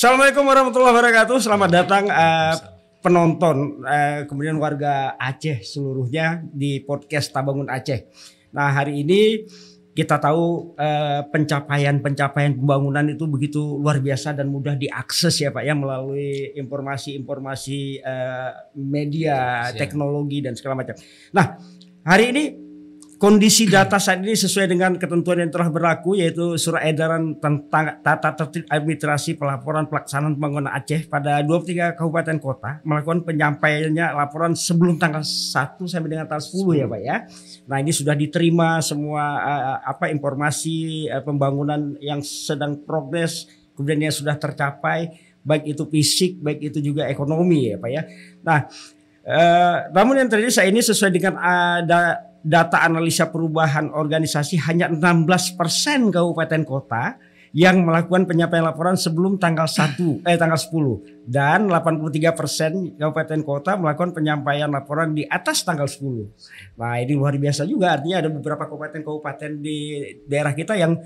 Assalamualaikum warahmatullahi wabarakatuh. Selamat datang penonton, kemudian warga Aceh seluruhnya di podcast Tabangun Aceh. Nah, hari ini kita tahu pencapaian pembangunan itu begitu luar biasa dan mudah diakses ya Pak ya, melalui informasi-informasi media, teknologi dan segala macam. Nah, hari ini kondisi data saat ini sesuai dengan ketentuan yang telah berlaku, yaitu Surat Edaran tentang Tata Tertib Administrasi Pelaporan Pelaksanaan Pembangunan Aceh pada 23 kabupaten kota melakukan penyampaiannya laporan sebelum tanggal 1 sampai dengan tanggal 10 ya Pak ya. Nah, ini sudah diterima semua informasi pembangunan yang sedang progres, kemudian yang sudah tercapai, baik itu fisik, baik itu juga ekonomi ya Pak ya. Nah, namun yang terjadi saat ini sesuai dengan data analisa perubahan organisasi, hanya 16% kabupaten kota yang melakukan penyampaian laporan sebelum tanggal 10 dan 83% kabupaten kota melakukan penyampaian laporan di atas tanggal 10. Nah, ini luar biasa juga, artinya ada beberapa kabupaten di daerah kita yang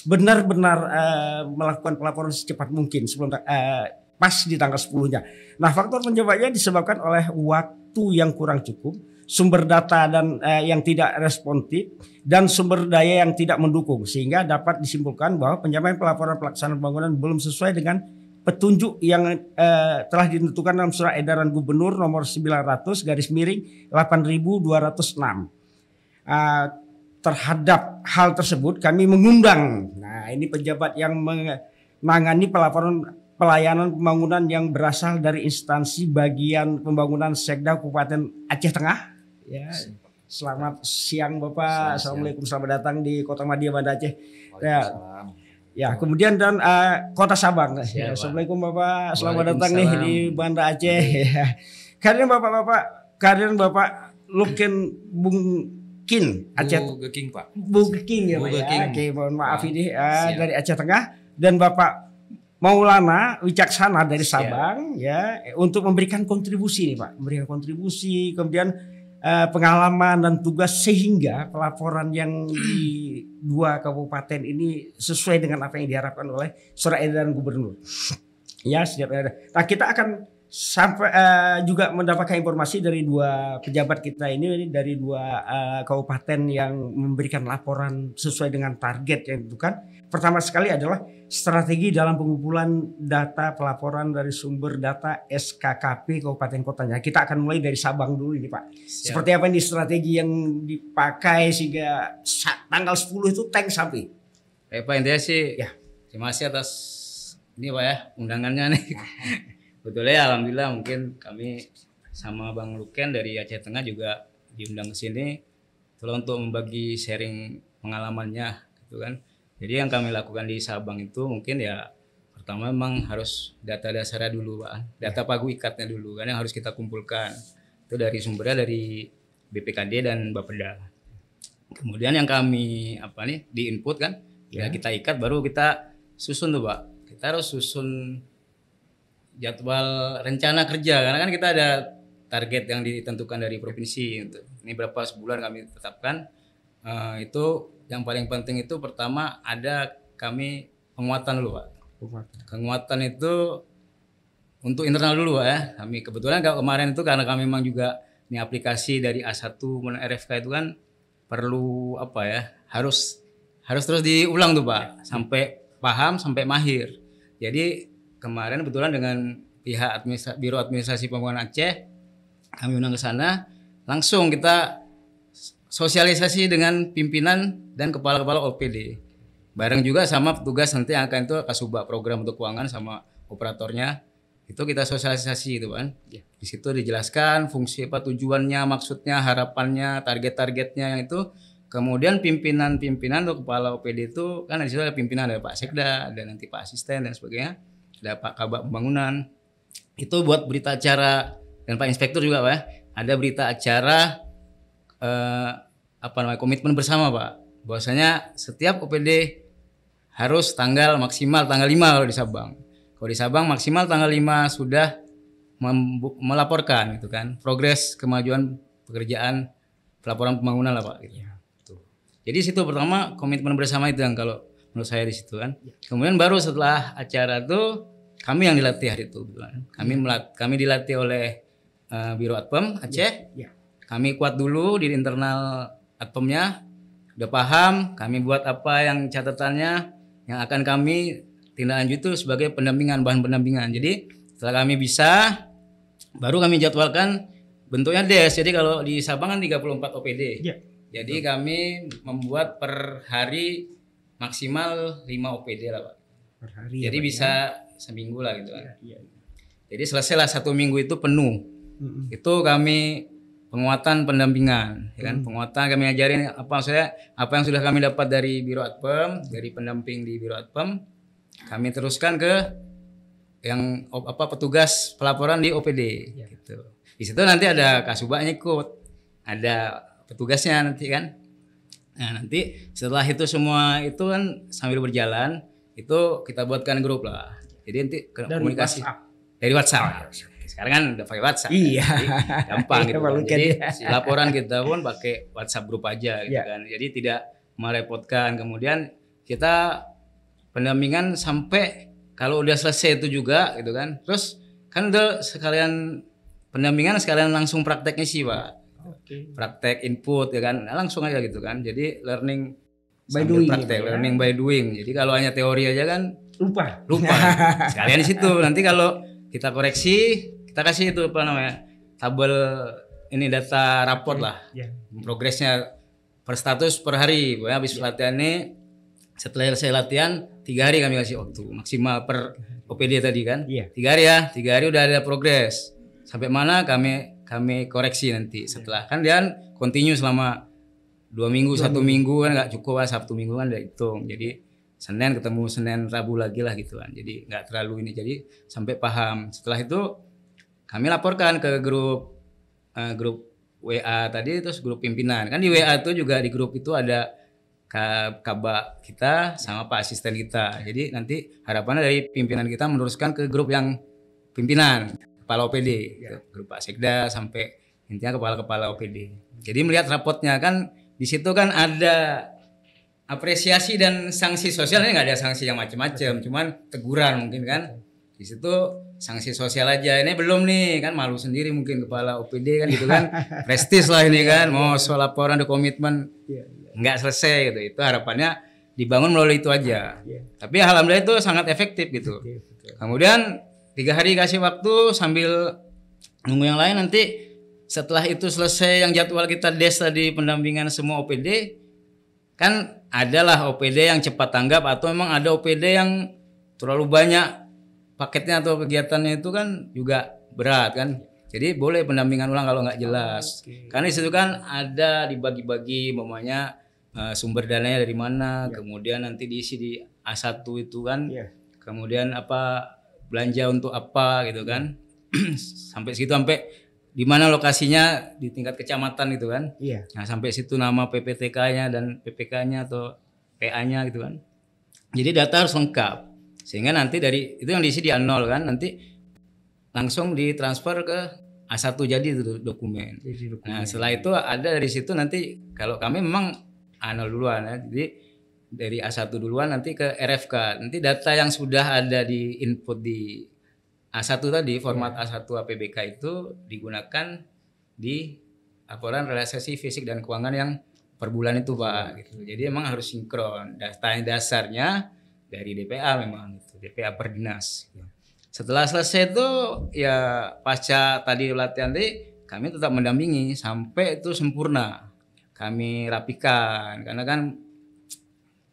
benar-benar melakukan pelaporan secepat mungkin sebelum pas di tanggal 10-nya. Nah, faktor penyebabnya disebabkan oleh waktu yang kurang cukup, sumber data dan yang tidak responsif, dan sumber daya yang tidak mendukung, sehingga dapat disimpulkan bahwa penyampaian pelaporan pelaksanaan pembangunan belum sesuai dengan petunjuk yang telah ditentukan dalam Surat Edaran Gubernur nomor 900/8206. Terhadap hal tersebut kami mengundang, nah ini pejabat yang menangani pelayanan pembangunan yang berasal dari instansi bagian pembangunan Sekda Kabupaten Aceh Tengah. Ya, selamat siang Bapak. Assalamualaikum, selamat datang di Kota Madia, Banda Aceh. Ya, kemudian dan Kota Sabang. Ya, Assalamualaikum Bapak, selamat datang nih di Banda Aceh. Kalian Bapak Luken Bungkin Aceh. Bugeking Pak. Bugeking ya Pak ya. Oke, mohon maaf ini dari Aceh Tengah, dan Bapak Maulana Wicaksana dari Sabang ya, untuk memberikan kontribusi nih Pak, memberikan kontribusi, kemudian pengalaman dan tugas, sehingga pelaporan yang di dua kabupaten ini sesuai dengan apa yang diharapkan oleh Surat Edaran Gubernur. Ya, nah, kita akan sampai juga mendapatkan informasi dari dua pejabat kita ini dari dua kabupaten yang memberikan laporan sesuai dengan target yang ditentukan. Pertama sekali adalah strategi dalam pengumpulan data pelaporan dari sumber data SKKP kabupaten kotanya. Kita akan mulai dari Sabang dulu ini Pak. Siap. Seperti apa ini strategi yang dipakai sehingga tanggal 10 itu tank sapi? Pak, intinya sih ya, terima kasih atas ini Pak ya, undangannya nih. Betul ya, alhamdulillah mungkin kami sama Bang Luken dari Aceh Tengah juga diundang ke sini untuk membagi sharing pengalamannya gitu kan. Jadi yang kami lakukan di Sabang itu mungkin ya, pertama memang harus data dasarnya dulu Pak. Data pagu ikatnya dulu kan yang harus kita kumpulkan. Itu dari sumbernya dari BPKD dan Bapeda. Kemudian yang kami di input kan, ya kita ikat, baru kita susun tuh Pak. Kita harus susun jadwal rencana kerja, karena kan kita ada target yang ditentukan dari provinsi. Ini berapa sebulan kami tetapkan. Itu yang paling penting itu pertama ada kami penguatan dulu Pak. Penguatan itu untuk internal dulu Pak ya. Kami kebetulan kemarin itu karena kami memang juga ini aplikasi dari A1 menuju RFK itu kan perlu harus terus diulang tuh Pak, sampai paham, sampai mahir. Jadi kemarin kebetulan dengan pihak Biro Administrasi Pembangunan Aceh, kami undang ke sana, langsung kita sosialisasi dengan pimpinan dan kepala-kepala OPD. Bareng juga sama petugas nanti yang akan itu Kasubag program untuk keuangan sama operatornya. Itu kita sosialisasi itu kan. Di situ dijelaskan fungsi apa, tujuannya, maksudnya, harapannya, target-targetnya yang itu. Kemudian pimpinan untuk kepala OPD itu kan di situ ada pimpinan, ada Pak Sekda, ada nanti Pak Asisten dan sebagainya. Ada Pak Kabak Pembangunan. Itu buat berita acara, dan Pak Inspektur juga Pak. Ada berita acara komitmen bersama Pak. Bahwasanya setiap OPD harus maksimal tanggal 5 kalau di Sabang. Kalau di Sabang maksimal tanggal 5 sudah melaporkan gitu kan, progres kemajuan pekerjaan pelaporan pembangunan lah Pak gitu. Jadi situ pertama komitmen bersama itu yang kalau menurut saya di situ kan. Kemudian baru setelah acara itu kami yang dilatih hari itu. Kami dilatih oleh Biro Adpem Aceh. Kami kuat dulu di internal Adpemnya, udah paham kami buat apa yang catatannya yang akan kami tindak lanjut itu sebagai pendampingan, bahan pendampingan. Jadi setelah kami bisa, baru kami jadwalkan bentuknya DES. Jadi kalau di Sabang kan 34 OPD. Jadi kami membuat per hari maksimal 5 OPD lah Pak. Per hari. Jadi bisa seminggu lah gitu kan. Jadi selesailah 1 minggu itu penuh. Itu kami penguatan pendampingan, ya kan? Penguatan kami ajarin apa yang sudah kami dapat dari Biro Adpem, dari pendamping di Biro Adpem, kami teruskan ke yang petugas pelaporan di OPD gitu. Di situ nanti ada kasubagnya ikut, ada petugasnya nanti kan. Nah, nanti setelah itu semua itu kan sambil berjalan, itu kita buatkan grup lah. Jadi nanti komunikasi dari WhatsApp. Sekarang kan udah pakai WhatsApp. Iya. Jadi gampang gitu. Jadi laporan kita pun pakai WhatsApp grup aja gitu kan. Jadi tidak merepotkan. Kemudian kita pendampingan sampai kalau udah selesai itu juga gitu kan. Terus kan udah sekalian pendampingan sekalian langsung prakteknya sih Pak. Praktek input ya kan. Langsung aja gitu kan. Jadi learning by doing, praktek, learning by doing. Jadi kalau hanya teori aja kan lupa. Sekalian di situ. Nanti kalau kita koreksi, kita kasih itu tabel ini data raport lah. Progresnya per status per hari. Pokoknya habis latihan ini, setelah selesai latihan 3 hari kami kasih waktu maksimal per OPD tadi kan. 3 hari ya, 3 hari udah ada progres. Sampai mana kami koreksi nanti setelah kan dia continue selama 2 minggu, 1 minggu kan nggak cukup lah, Sabtu Minggu kan udah hitung. Jadi Senin ketemu Senin Rabu lagi lah gitu kan. Jadi nggak terlalu ini, jadi sampai paham. Setelah itu kami laporkan ke grup WA tadi, terus grup pimpinan. Kan di WA itu juga di grup itu ada kabak kita sama Pak asisten kita. Jadi nanti harapannya dari pimpinan kita meneruskan ke grup yang pimpinan, kepala OPD, grup Pak Sekda sampai intinya kepala-kepala OPD. Jadi melihat rapotnya kan di situ kan ada apresiasi dan sanksi sosialnya, nggak ada sanksi yang macam-macam, cuman teguran mungkin kan. Di situ sanksi sosial aja. Ini belum nih kan, malu sendiri mungkin kepala OPD kan gitu kan. Prestis lah ini kan, mau soal laporan ada komitmen nggak selesai gitu. Itu harapannya dibangun melalui itu aja. Tapi alhamdulillah itu sangat efektif gitu. Kemudian 3 hari kasih waktu sambil nunggu yang lain. Nanti setelah itu selesai yang jadwal kita DES tadi pendampingan semua OPD, kan adalah OPD yang cepat tanggap atau memang ada OPD yang terlalu banyak paketnya atau kegiatannya itu kan juga berat kan. Jadi boleh pendampingan ulang kalau nggak jelas. Karena di situ kan ada dibagi-bagi umpamanya sumber dananya dari mana, kemudian nanti diisi di A1 itu kan. Kemudian belanja untuk apa gitu kan. Sampai situ, sampai di mana lokasinya di tingkat kecamatan gitu kan. Nah, sampai situ nama PPTK-nya dan PPK-nya atau PA-nya gitu kan. Jadi data harus lengkap. Sehingga nanti dari itu yang diisi di A0 kan, nanti langsung ditransfer ke A1 jadi itu dokumen. Nah, setelah itu ada dari situ nanti kalau kami memang A0 duluan ya. Jadi dari A1 duluan nanti ke RFK. Nanti data yang sudah ada di input di A1 tadi, format A1 APBK itu digunakan di laporan realisasi fisik dan keuangan yang per bulan itu Pak gitu. Jadi emang harus sinkron. Dasarnya dari DPA memang itu, DPA per dinas. Setelah selesai itu ya pasca tadi latihan tadi kami tetap mendampingi sampai itu sempurna. Kami rapikan karena kan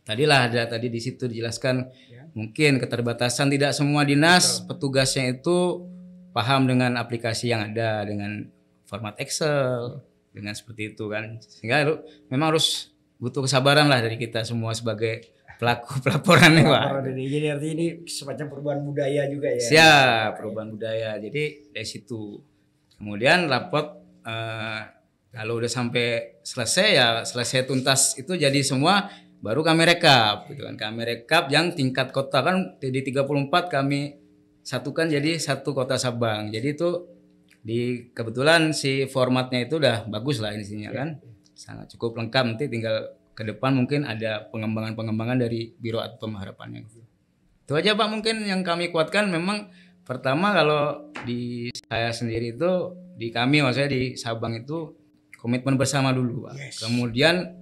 tadilah ada tadi di situ dijelaskan mungkin keterbatasan tidak semua dinas petugasnya itu paham dengan aplikasi yang ada dengan format Excel dengan seperti itu kan, sehingga memang harus butuh kesabaran lah dari kita semua sebagai pelaku pelaporan nih Pak. Jadi artinya ini semacam perubahan budaya juga ya. Siap, perubahan budaya. Jadi dari situ kemudian raport kalau udah sampai selesai ya selesai tuntas itu jadi semua. Baru kami rekap gitu kan. Kami rekap yang tingkat kota kan di 34 kami satukan jadi satu kota Sabang. Jadi itu kebetulan si formatnya itu udah bagus lah isinya kan. Sangat cukup lengkap, nanti tinggal ke depan mungkin ada pengembangan-pengembangan dari Biro Adpem harapannya gitu. Itu aja Pak mungkin yang kami kuatkan. Memang pertama kalau di saya sendiri itu, di kami maksudnya di Sabang itu komitmen bersama dulu Pak. Yes. Kemudian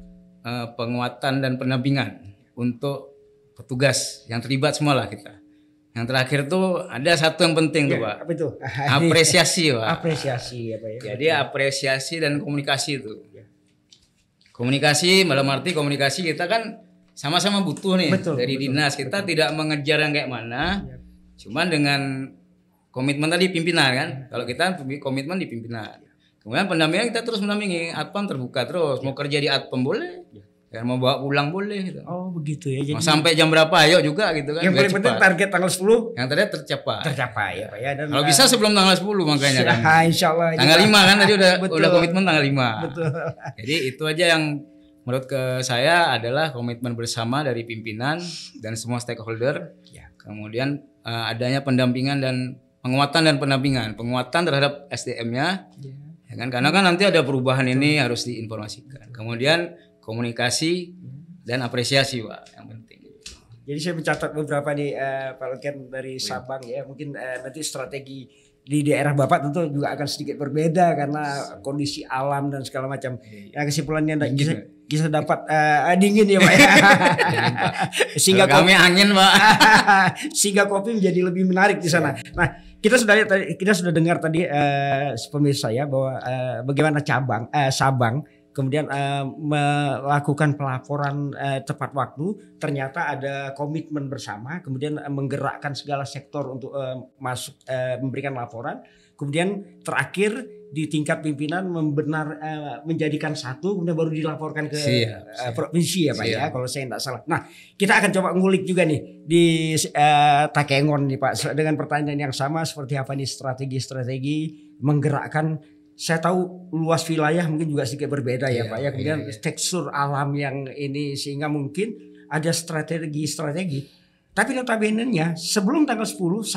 penguatan dan pendampingan untuk petugas yang terlibat semua lah kita. Yang terakhir tuh ada satu yang penting tuh Pak. Apa itu? Apresiasi Pak. Apresiasi apa ya? Jadi apresiasi dan komunikasi itu. Komunikasi dalam arti komunikasi kita kan sama-sama butuh nih dari dinas. Kita tidak mengejar yang kayak mana. Cuman dengan komitmen tadi pimpinan kan. Kalau kita komitmen di pimpinan. Kemudian pendampingan kita terus mendampingi. Adpam terbuka terus. Mau kerja di Adpam boleh. Ya, mau bawa pulang boleh gitu. Oh begitu ya. Jadi mau sampai jam berapa ayo juga gitu kan. Yang paling penting target tanggal 10 yang tadi tercapai. Tercapai ya Pak ya. Dan kalau bisa sebelum tanggal 10 makanya kan. Insya Allah. Tanggal 5 kan tadi udah komitmen tanggal 5. Betul. Jadi itu aja yang menurut ke saya adalah komitmen bersama dari pimpinan dan semua stakeholder. Ya. Kemudian adanya pendampingan dan penguatan dan pendampingan. Penguatan terhadap SDM-nya. Ya kan? Karena kan nanti ada perubahan ini harus diinformasikan. Kemudian komunikasi dan apresiasi Pak yang penting. Jadi saya mencatat beberapa nih Pak Luken dari Sabang ya. Mungkin nanti strategi di daerah Bapak tentu juga akan sedikit berbeda karena kondisi alam dan segala macam. Ya kesimpulannya bisa dapat dingin ya Pak ya. Sehingga kami angin Pak. Sehingga kopi menjadi lebih menarik di sana. Nah kita sudah dengar tadi pemirsa ya bahwa bagaimana Sabang kemudian melakukan pelaporan tepat waktu, ternyata ada komitmen bersama, kemudian menggerakkan segala sektor untuk masuk memberikan laporan, kemudian terakhir di tingkat pimpinan menjadikan satu, kemudian baru dilaporkan ke provinsi ya Pak ya, kalau saya tidak salah. Nah kita akan coba ngulik juga nih di Takengon nih Pak dengan pertanyaan yang sama, seperti apa nih strategi menggerakkan. Saya tahu luas wilayah mungkin juga sedikit berbeda ya Pak ya. Kemudian tekstur alam yang ini sehingga mungkin ada strategi. Tapi notabene-nya sebelum tanggal 10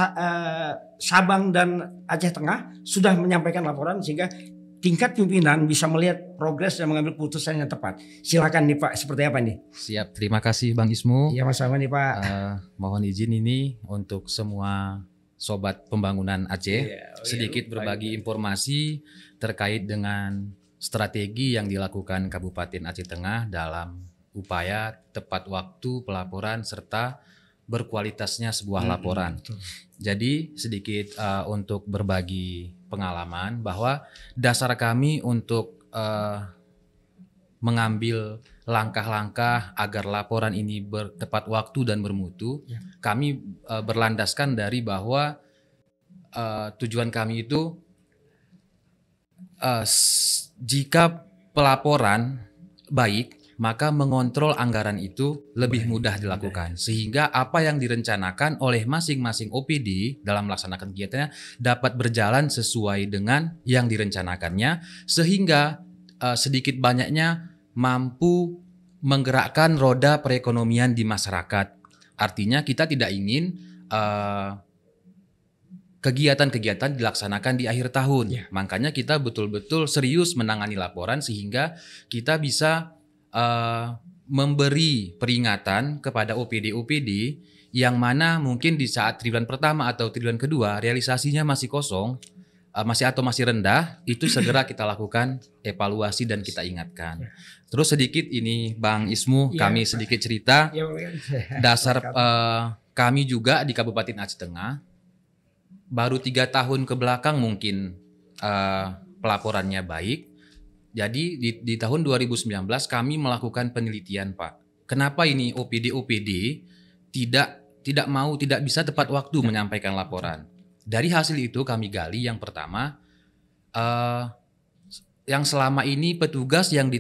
Sabang dan Aceh Tengah sudah menyampaikan laporan sehingga tingkat pimpinan bisa melihat progres dan mengambil keputusan yang tepat. Silakan nih Pak, seperti apa nih? Siap, terima kasih Bang Ismu. Iya sama-sama nih Pak. Mohon izin ini untuk semua Sobat Pembangunan Aceh, sedikit berbagi informasi terkait dengan strategi yang dilakukan Kabupaten Aceh Tengah dalam upaya tepat waktu pelaporan serta berkualitasnya sebuah laporan. Jadi sedikit untuk berbagi pengalaman bahwa dasar kami untuk mengambil langkah-langkah agar laporan ini tepat waktu dan bermutu, kami berlandaskan dari bahwa tujuan kami itu jika pelaporan baik, maka mengontrol anggaran itu lebih mudah dilakukan. Sehingga apa yang direncanakan oleh masing-masing OPD dalam melaksanakan kegiatannya dapat berjalan sesuai dengan yang direncanakannya, sehingga sedikit banyaknya mampu menggerakkan roda perekonomian di masyarakat. Artinya kita tidak ingin kegiatan-kegiatan dilaksanakan di akhir tahun. Makanya kita betul-betul serius menangani laporan sehingga kita bisa memberi peringatan kepada OPD-OPD yang mana mungkin di saat triwulan pertama atau triwulan kedua realisasinya masih kosong, masih rendah, itu segera kita lakukan evaluasi dan kita ingatkan. Terus sedikit ini Bang Ismu, kami sedikit cerita. Dasar kami juga di Kabupaten Aceh Tengah baru 3 tahun ke belakang mungkin pelaporannya baik. Jadi di tahun 2019 kami melakukan penelitian Pak. Kenapa ini OPD-OPD tidak bisa tepat waktu menyampaikan laporan? Dari hasil itu kami gali yang pertama, yang selama ini petugas yang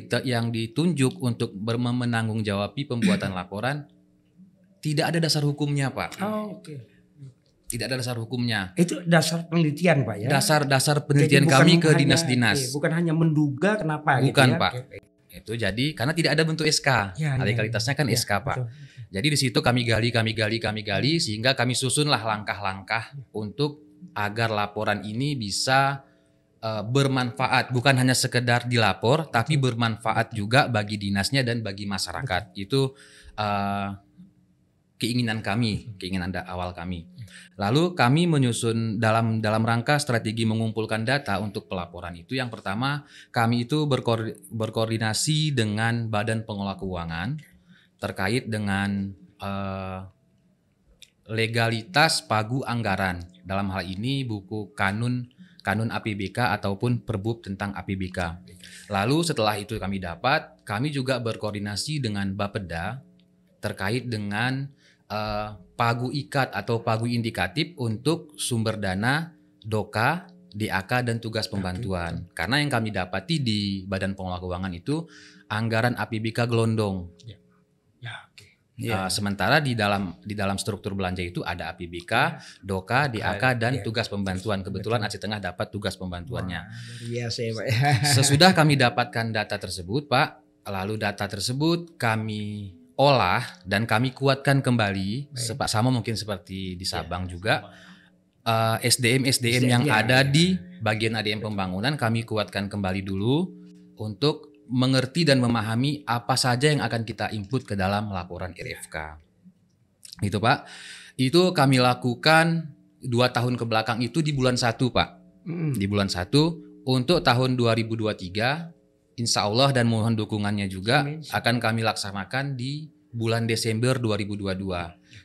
ditunjuk untuk menanggung-jawabi pembuatan laporan tidak ada dasar hukumnya Pak. Oh, oke. Tidak ada dasar hukumnya. Itu dasar penelitian Pak ya? Dasar penelitian kami ke dinas-dinas. Bukan hanya menduga kenapa bukan, gitu ya? Pak. Itu jadi karena tidak ada bentuk SK. Legalitasnya kan SK Pak. Betul. Jadi di situ kami gali sehingga kami susunlah langkah-langkah untuk agar laporan ini bisa bermanfaat, bukan hanya sekedar dilapor tapi bermanfaat juga bagi dinasnya dan bagi masyarakat. Itu keinginan awal kami. Lalu kami menyusun dalam rangka strategi mengumpulkan data untuk pelaporan itu. Yang pertama, kami itu berkoordinasi dengan Badan Pengelola Keuangan terkait dengan legalitas pagu anggaran. Dalam hal ini buku kanun APBK ataupun Perbub tentang APBK. Lalu setelah itu kami juga berkoordinasi dengan Bapeda terkait dengan pagu ikat atau pagu indikatif untuk sumber dana DOKA, DAK dan tugas pembantuan. Karena yang kami dapati di Badan Pengelola Keuangan itu anggaran APBK gelondong. Sementara di dalam struktur belanja itu ada APBK, DOKA, DAK dan tugas pembantuan. Kebetulan Aceh Tengah dapat tugas pembantuannya. Pak. Sesudah kami dapatkan data tersebut, Pak, lalu data tersebut kami olah dan kami kuatkan kembali, sama mungkin seperti di Sabang juga. SDM yang ada di bagian ADM pembangunan kami kuatkan kembali dulu untuk mengerti dan memahami apa saja yang akan kita input ke dalam laporan RFK. Itu Pak. Itu kami lakukan 2 tahun ke belakang itu di bulan 1 Pak. Di bulan 1 untuk tahun 2023 insya Allah dan mohon dukungannya juga akan kami laksanakan di bulan Desember 2022.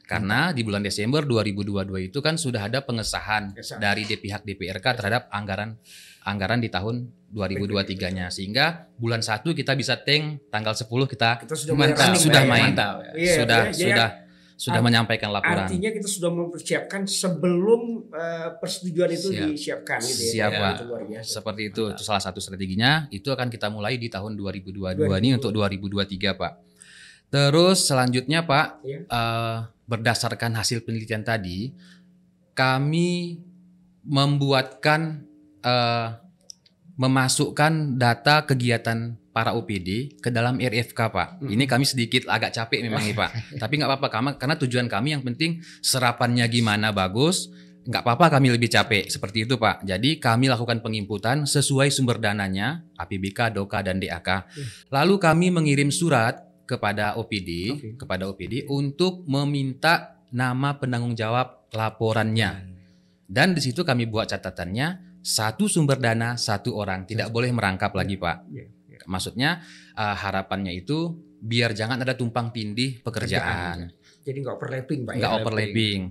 Karena di bulan Desember 2022 itu kan sudah ada pengesahan dari pihak DPRK terhadap anggaran di tahun 2023-nya. Sehingga bulan 1 kita bisa tanggal 10 kita sudah main. Sudah menyampaikan laporan. Artinya kita sudah mempersiapkan sebelum persetujuan itu disiapkan gitu ya. Siap Pak. Seperti itu. Itu salah satu strateginya. Itu akan kita mulai di tahun 2022 ini untuk 2023 Pak. Terus selanjutnya Pak, berdasarkan hasil penelitian tadi, kami memasukkan data kegiatan para OPD ke dalam RFK Pak. Ini kami sedikit agak capek memang nih Pak. Tapi nggak apa-apa karena tujuan kami yang penting serapannya gimana bagus. Nggak apa-apa kami lebih capek seperti itu Pak. Jadi kami lakukan penginputan sesuai sumber dananya APBK, DOKA dan DAK. Lalu kami mengirim surat kepada OPD untuk meminta nama penanggung jawab laporannya. Dan di situ kami buat catatannya 1 sumber dana 1 orang, tidak boleh merangkap lagi Pak. Maksudnya harapannya itu biar jangan ada tumpang tindih pekerjaan. Jadi nggak overlapping Pak. Nggak overlapping.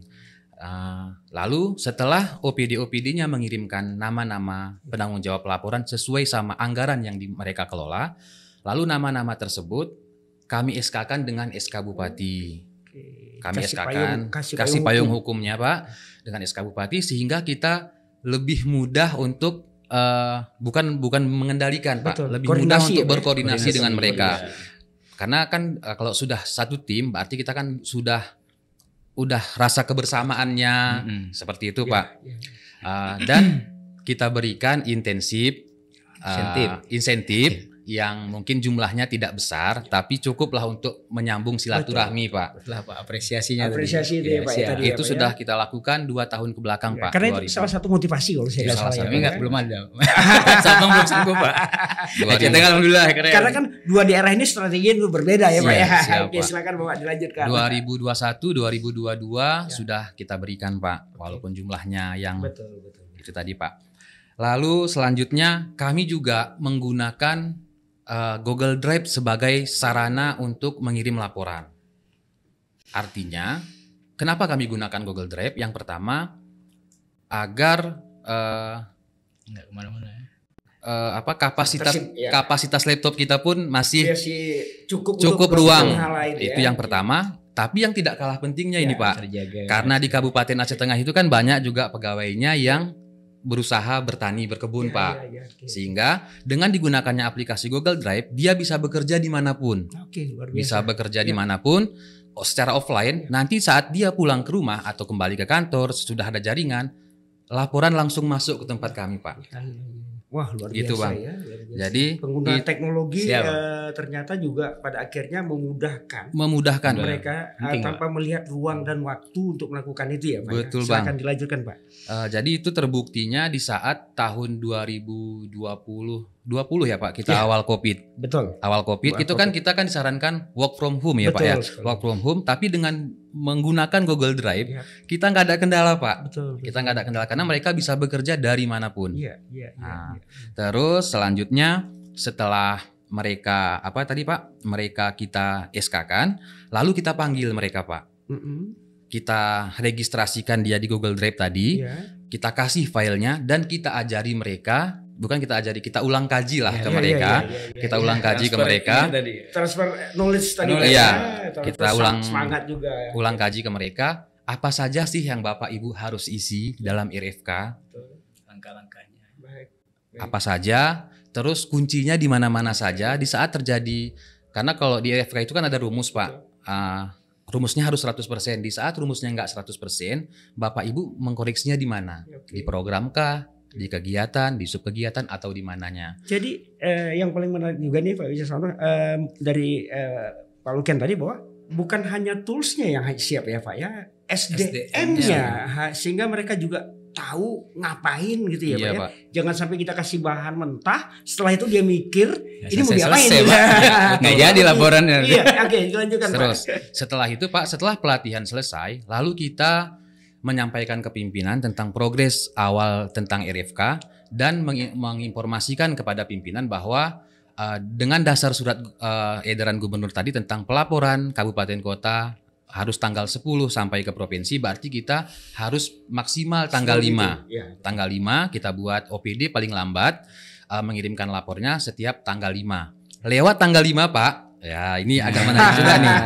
Lalu setelah OPD-nya mengirimkan nama-nama penanggung jawab laporan sesuai sama anggaran yang mereka kelola, lalu nama-nama tersebut kami SK-kan dengan SK Bupati. Kami SK-kan, kasih payung hukumnya Pak, dengan SK Bupati sehingga kita lebih mudah untuk bukan mengendalikan Pak, lebih mudah untuk berkoordinasi dengan mereka. Karena kan kalau sudah satu tim berarti kita kan udah rasa kebersamaannya seperti itu Pak. Dan kita berikan insentif yang mungkin jumlahnya tidak besar tapi cukuplah untuk menyambung silaturahmi Pak. Betul Pak, apresiasinya itu ya Pak. Itu sudah kita lakukan 2 tahun ke belakang Pak. Karena itu salah satu motivasi kalau saya salah. Tapi belum ada. Sabang belum sanggup Pak. Alhamdulillah keren. Karena kan 2 daerah ini strategi itu berbeda ya Pak ya. Oke, silakan Bapak dilanjutkan. 2021 2022 sudah kita berikan Pak, walaupun jumlahnya yang betul. Itu tadi Pak. Lalu selanjutnya kami juga menggunakan Google Drive sebagai sarana untuk mengirim laporan. Artinya, kenapa kami gunakan Google Drive? Yang pertama, agar nggak kemana-mana ya. Kapasitas laptop kita pun masih cukup ruang. Itu yang pertama. Tapi yang tidak kalah pentingnya ini Pak, karena di Kabupaten Aceh Tengah itu kan banyak juga pegawainya yang berusaha bertani, berkebun Pak. Sehingga dengan digunakannya aplikasi Google Drive, dia bisa bekerja dimanapun. Bisa bekerja dimanapun secara offline. Nanti saat dia pulang ke rumah atau kembali ke kantor, sudah ada jaringan, laporan langsung masuk ke tempat kami Pak. Wah luar biasa gitu, Bang. ya. Jadi penggunaan teknologi ternyata juga pada akhirnya memudahkan mereka tanpa melihat ruang dan waktu untuk melakukan itu ya Pak. Betul ya? Silakan dilanjutkan Pak. Jadi itu terbuktinya di saat tahun 2020 2020 ya Pak, kita Ya. awal COVID. Betul. Awal COVID itu kan kita kan disarankan work from home ya Pak ya. Betul sekali. Work from home, tapi dengan menggunakan Google Drive, Ya. kita nggak ada kendala Pak. Betul. Kita nggak ada kendala karena mereka bisa bekerja dari manapun. Iya, iya, iya. Nah, terus selanjutnya setelah mereka apa tadi Pak? Mereka kita SK-kan, lalu kita panggil mereka Pak. Kita registrasikan dia di Google Drive tadi, Iya. kita kasih filenya dan kita ajari mereka, bukan kita ajari, kita ulang kaji lah ke Iya, mereka. iya, iya, iya, Kita iya. ulang kaji ke Transfer mereka, ini tadi. Transfer knowledge tadi. Knowledge, iya. Transfer Kita ulang- semangat juga. ulang kaji ke mereka. Apa saja sih yang Bapak Ibu harus isi dalam RFK? Betul. Langkah-langkahnya. Baik. Apa saja? Terus kuncinya di mana-mana saja di saat terjadi. Karena kalau di RFK itu kan ada rumus Pak. Rumusnya harus 100%. Di saat rumusnya nggak 100%, Bapak Ibu mengkoreksinya di mana? Oke. Di program kah? Di kegiatan, di subkegiatan, atau di mananya? Jadi yang paling menarik juga nih Pak Wijasono dari Pak Luken tadi bahwa bukan hanya toolsnya yang siap ya Pak ya, SDM-nya sehingga mereka juga tahu ngapain gitu ya Iya, Pak ya. Pak. Jangan sampai kita kasih bahan mentah, setelah itu dia mikir Ya, ini mau diapain. selesai, Pak. Nggak jadi laporannya. Iya, oke, dilanjutkan Pak. Terus setelah itu Pak, setelah pelatihan selesai, lalu kita menyampaikan ke pimpinan tentang progres awal tentang RFK dan menginformasikan kepada pimpinan bahwa dengan dasar surat edaran gubernur tadi tentang pelaporan kabupaten kota harus tanggal 10 sampai ke provinsi, berarti kita harus maksimal tanggal 5. Iya. Tanggal 5 kita buat OPD paling lambat mengirimkan lapornya setiap tanggal 5. Lewat tanggal 5 Pak, ya ini agak menarik juga nih.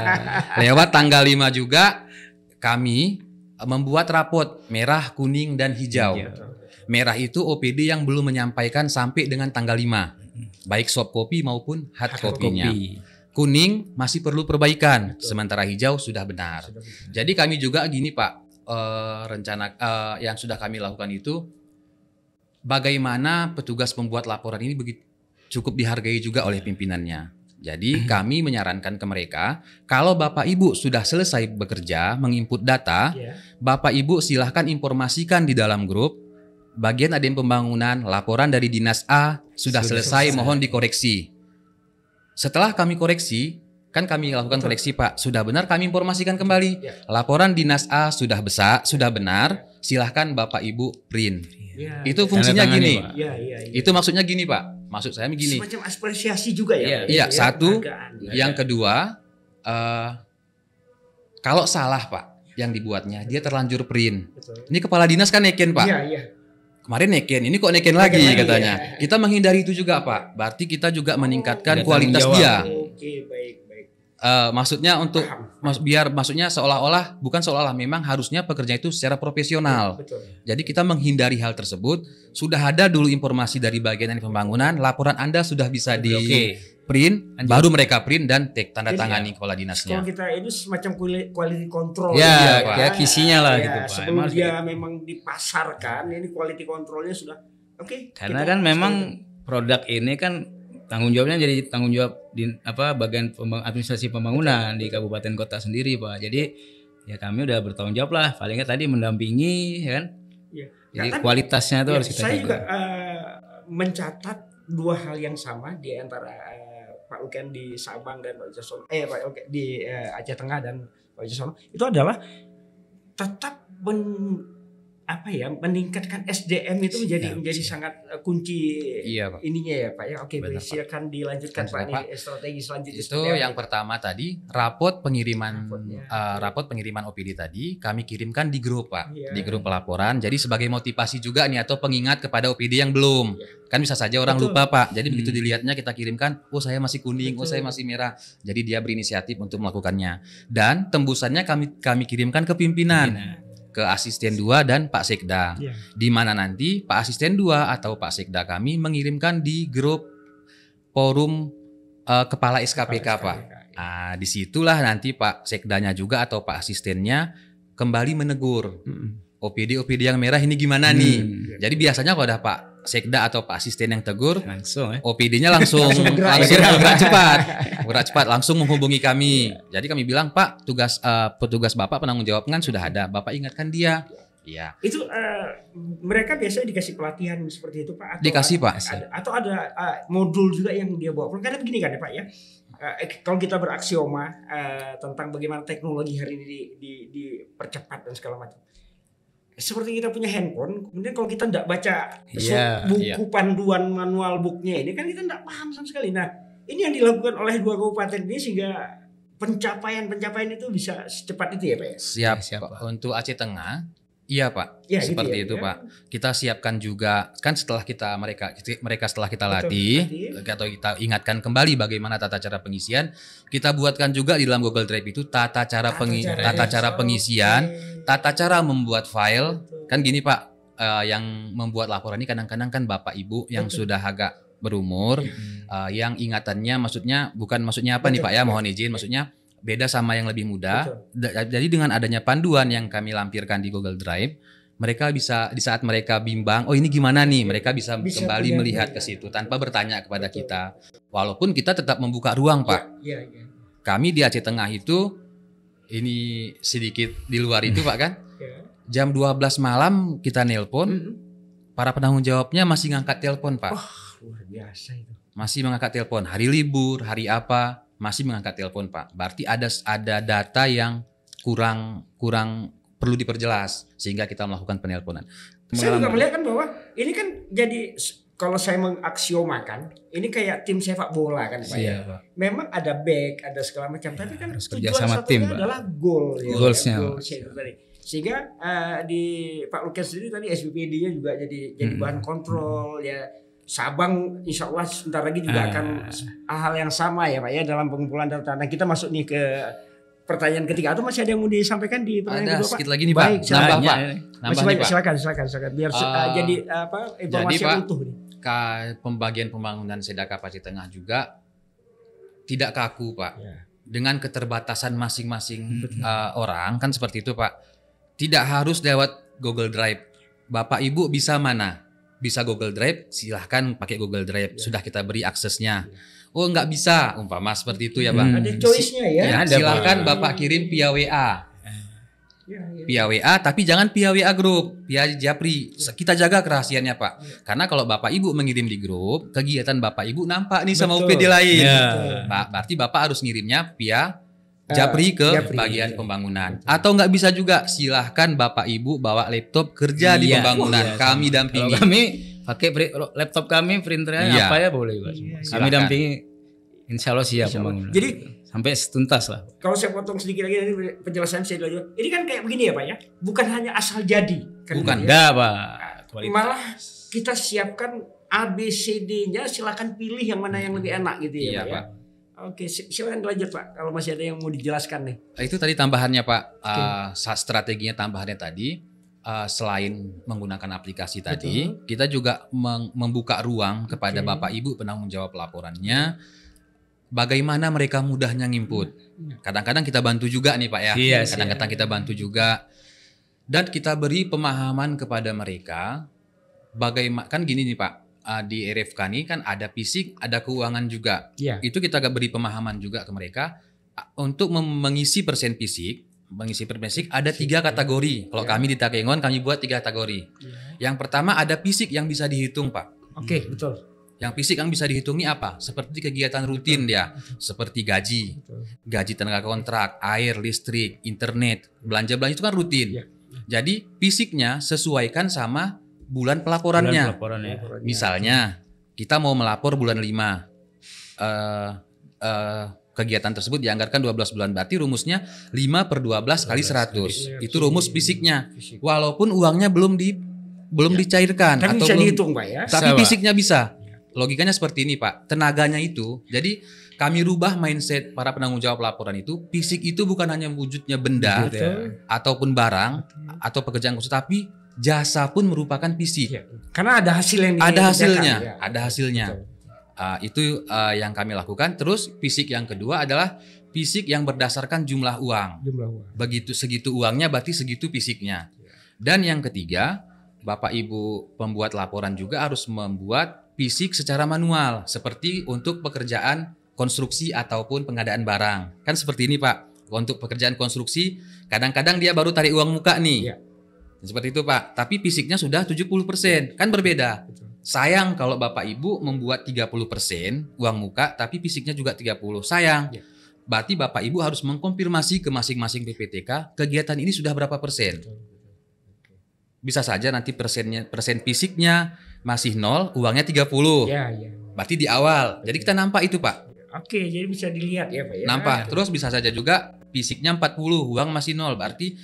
Lewat tanggal 5 juga kami membuat rapot merah, kuning, dan hijau. Merah itu OPD yang belum menyampaikan sampai dengan tanggal 5. Baik soft copy maupun hard copy-nya. Kuning masih perlu perbaikan, sementara hijau sudah benar. Jadi kami juga gini Pak, rencana yang sudah kami lakukan itu, bagaimana petugas pembuat laporan ini cukup dihargai juga oleh pimpinannya. Jadi kami menyarankan ke mereka, kalau Bapak Ibu sudah selesai bekerja, menginput data, Iya. Bapak Ibu silahkan informasikan di dalam grup, bagian ADM pembangunan, laporan dari Dinas A sudah selesai, mohon dikoreksi. Setelah kami koreksi, kan kami lakukan koreksi Pak, sudah benar kami informasikan kembali. Ya. Laporan Dinas A sudah sudah benar, silahkan Bapak Ibu print. Iya, Itu iya. fungsinya Tanda tangani, gini. Pak. Iya, iya, iya. Itu maksudnya gini Pak, maksud saya begini. Semacam apresiasi juga ya. Pak? Iya, Ya, satu. penghargaan. Yang kedua, kalau salah Pak yang dibuatnya, dia terlanjur print. Betul. Ini kepala dinas kan neken Pak. Iya, iya. Kemarin neken, ini kok neken lagi lagi, katanya. ya. Kita menghindari itu juga Pak. Berarti kita juga meningkatkan ada kualitas tanggung dia. jawab. Oke, baik, baik. Maksudnya untuk Paham. biar maksudnya seolah-olah bukan seolah-olah memang harusnya pekerja itu secara profesional. Betul. Jadi kita menghindari hal tersebut. Sudah ada dulu informasi dari bagian ADM pembangunan, laporan Anda sudah bisa di Oke. print, Lanjut. baru mereka print dan tanda Jadi, tangani kepala Kalau dinasnya. kita ini semacam quality control. Ya, Iya, Pak. kayak kisinya lah Ya, gitu Pak. sebelum Emang harus dia kayak- memang dipasarkan, ini quality controlnya sudah oke. Karena kita kan memang setuju. produk ini kan tanggung jawabnya jadi tanggung jawab di bagian administrasi pembangunan di kabupaten kota sendiri Pak. Jadi ya kami udah bertanggung jawab lah. Palingnya tadi mendampingi ya kan. Iya. Jadi Nah, kualitasnya itu ya, harus kita saya jaga. juga mencatat dua hal yang sama di antara Pak Luken di Sabang dan Pak Wijasono, Pak Luken di Aceh Tengah dan Pak Wijasono, itu adalah tetap meningkatkan SDM itu menjadi sangat kunci Iya, Pak. ininya ya Pak ya. Oke, Benar, baik, silakan dilanjutkan Lanjut, Pak, Pak. ini strategi selanjutnya. Itu seperti apa? yang pertama tadi, rapot pengiriman Rapotnya. rapot pengiriman OPD tadi kami kirimkan di grup Pak, Iya. di grup pelaporan. Jadi sebagai motivasi juga nih atau pengingat kepada OPD yang belum. Kan bisa saja orang Betul. lupa Pak. Jadi begitu dilihatnya kita kirimkan, oh saya masih kuning, oh Betul. saya masih merah. Jadi dia berinisiatif untuk melakukannya. Dan tembusannya kami kirimkan ke pimpinan, ke asisten 2 dan Pak Sekda. Iya. Di mana nanti Pak asisten 2 atau Pak Sekda kami mengirimkan di grup forum kepala SKPK Pak. Nah, disitulah nanti Pak Sekdanya juga atau Pak asistennya kembali menegur. OPD yang merah ini gimana nih? Jadi biasanya kalau ada Pak Sekda atau Pak asisten yang tegur, Langsung ya. OPD-nya langsung bergerak. gerak cepat, langsung menghubungi kami. Jadi kami bilang, Pak, petugas Bapak penanggung jawab kan sudah ada. Bapak ingatkan dia. Iya. Itu mereka biasanya dikasih pelatihan seperti itu Pak? Atau Dikasih Pak. Atau ada modul juga yang dia bawa? Karena begini kan ya Pak ya, kalau kita beraksioma tentang bagaimana teknologi hari ini dipercepat dan segala macam. Seperti kita punya handphone, kemudian kalau kita tidak baca buku panduan manual booknya ini kan kita tidak paham sama sekali. Nah ini yang dilakukan oleh 2 kabupaten ini sehingga pencapaian itu bisa secepat itu ya Pak ya? Siap. Pak. Untuk Aceh Tengah, iya Pak, ya, seperti gitu itu Pak. Kita siapkan juga kan setelah mereka setelah kita latih atau kita ingatkan kembali bagaimana tata cara pengisian, kita buatkan juga di dalam Google Drive itu tata cara pengisian, tata cara membuat file. Kan gini Pak, yang membuat laporan ini kadang-kadang kan Bapak Ibu yang sudah agak berumur, yang ingatannya maksudnya apa nih Pak ya, mohon izin, maksudnya beda sama yang lebih muda. Jadi dengan adanya panduan yang kami lampirkan di Google Drive, mereka bisa di saat mereka bimbang, oh ini gimana nih, mereka bisa kembali melihat ke situ tanpa bertanya kepada kita. Walaupun kita tetap membuka ruang Pak. Kami di Aceh Tengah itu, ini sedikit di luar itu Pak kan, jam 12 malam kita nelpon, para penanggung jawabnya masih ngangkat telepon Pak. Luar biasa itu. Masih mengangkat telepon, hari libur, hari apa, masih mengangkat telepon Pak. Berarti ada data yang kurang perlu diperjelas sehingga kita melakukan penelponan. Saya juga melihat kan bahwa ini kan jadi, kalau saya mengaksiomakan, ini kayak tim sepak bola kan Pak ya. Memang ada back, ada segala macam, tapi kan tujuan sama tim adalah gol. Goalsnya. Sehingga di Pak Lukas sendiri tadi SBPD-nya juga jadi bahan kontrol ya. Sabang insya Allah sebentar lagi juga akan hal yang sama ya Pak ya dalam pengumpulan data. Nah kita masuk nih ke pertanyaan ketiga, atau masih ada yang mau disampaikan di pertanyaan kedua Pak? Sedikit lagi nih Pak. Baik, nambah Pak. Silakan biar jadi informasi yang utuh nih. Pembagian pembangunan Sedakap Aceh Tengah juga tidak kaku Pak. Dengan keterbatasan masing-masing orang kan seperti itu Pak. Tidak harus lewat Google Drive. Bapak Ibu bisa mana? Bisa Google Drive, silahkan pakai Google Drive. Sudah kita beri aksesnya. Oh nggak bisa, umpama seperti itu ya Bang. Ada choice-nya ya. Silahkan Bapak kirim via WA. Via WA, tapi jangan via WA grup, via Japri. Kita jaga kerahasiaannya Pak. Karena kalau Bapak Ibu mengirim di grup, kegiatan Bapak Ibu nampak nih sama UPD lain. Berarti Bapak harus ngirimnya via Japri ke bagian pembangunan. Atau nggak bisa juga, silahkan Bapak Ibu bawa laptop kerja di pembangunan. Kami dampingi. Kalau kami pakai laptop kami, printernya apa ya boleh Pak. Kami dampingi, insya Allah siap pembangunan. Jadi sampai tuntas lah. Kalau saya potong sedikit lagi dari penjelasan saya dulu. Ini kan kayak begini ya Pak ya, bukan hanya asal jadi. Kan bukan, enggak Pak. Malah kita siapkan ABCD-nya, silakan pilih yang mana yang lebih enak gitu ya Pak. Ya? Oke, silakan lanjut Pak. Kalau masih ada yang mau dijelaskan nih. Itu tadi tambahannya Pak. Strateginya tambahannya tadi, selain menggunakan aplikasi tadi, kita juga membuka ruang kepada Bapak Ibu penanggung jawab laporannya. Bagaimana mereka mudahnya nginput. Kadang-kadang kita bantu juga nih Pak ya. Kadang-kadang kita bantu juga. Dan kita beri pemahaman kepada mereka. Bagaimana, kan gini nih Pak. Di RFK ini kan ada fisik, ada keuangan juga. Itu kita beri pemahaman juga ke mereka untuk mengisi persen fisik. Mengisi persen fisik ada 3 kategori. Kalau kami di Takengon kami buat 3 kategori. Yang pertama ada fisik yang bisa dihitung Pak. Oke, betul. Yang fisik yang bisa dihitung ini apa? Seperti kegiatan rutin dia, seperti gaji tenaga kontrak, air, listrik, internet, belanja itu kan rutin. Jadi fisiknya sesuaikan sama bulan pelaporannya. Misalnya kita mau melapor bulan 5, kegiatan tersebut dianggarkan 12 bulan, berarti rumusnya 5/12 kali 100. Itu rumus fisiknya. Walaupun uangnya belum dicairkan tapi atau bisa belum dihitung Pak ya. Tapi fisiknya bisa. Logikanya seperti ini Pak. Tenaganya itu, jadi kami rubah mindset para penanggung jawab laporan itu. Fisik itu bukan hanya wujudnya benda ataupun barang atau pekerjaan khusus, tapi jasa pun merupakan fisik. Karena ada hasil yang ada hasilnya. Itu yang kami lakukan. Terus fisik yang kedua adalah fisik yang berdasarkan jumlah uang. Begitu segitu uangnya berarti segitu fisiknya. Dan yang ketiga, Bapak Ibu pembuat laporan juga harus membuat fisik secara manual, seperti untuk pekerjaan konstruksi ataupun pengadaan barang. Kan seperti ini Pak. Untuk pekerjaan konstruksi kadang-kadang dia baru tarik uang muka nih. Seperti itu Pak. Tapi fisiknya sudah 70%. Kan berbeda. Sayang kalau Bapak Ibu membuat 30% uang muka tapi fisiknya juga 30. Sayang. Berarti Bapak Ibu harus mengkonfirmasi ke masing-masing PPTK kegiatan ini sudah berapa persen. Bisa saja nanti persen fisiknya masih 0, uangnya 30. Ya. Berarti di awal. Jadi kita nampak itu Pak. Oke, jadi bisa dilihat ya Pak ya. Nampak. Terus bisa saja juga fisiknya 40, uang masih 0. Berarti